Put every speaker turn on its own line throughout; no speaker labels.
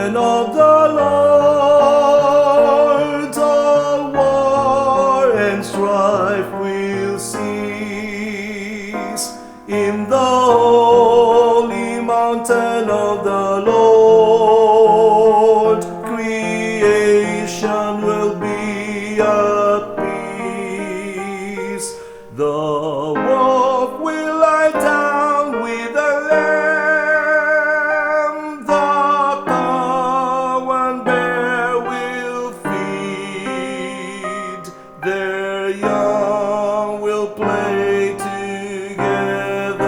mountain of the Lord, all war and strife will cease. In the holy mountain of the Lord, creation will be at peace. The wolf will lie down with the lamb, the cow and bear will feed, their young will play together,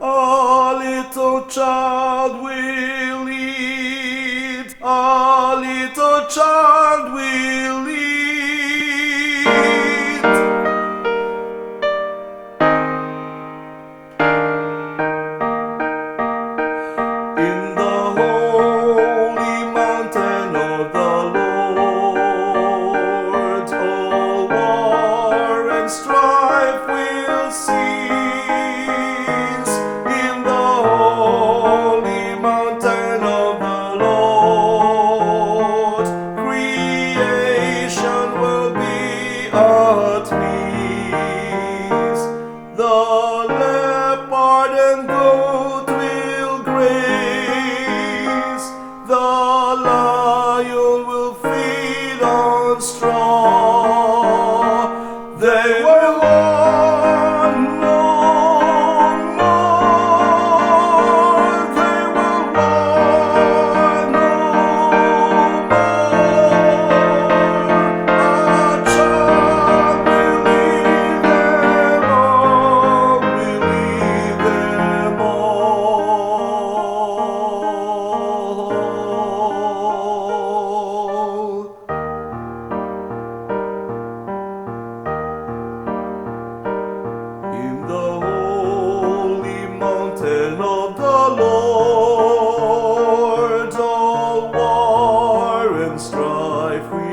a little child will lead, a little child will lead. In the holy mountain of the Lord, all war and strife will cease. In the holy mountain of the Lord, creation will be at peace. The leopard and goat will graze, the lion will feed on straw. They will want no more, they will want no more. A child will lead them all, will lead them all. In the holy mountain of the Lord, all war and strife will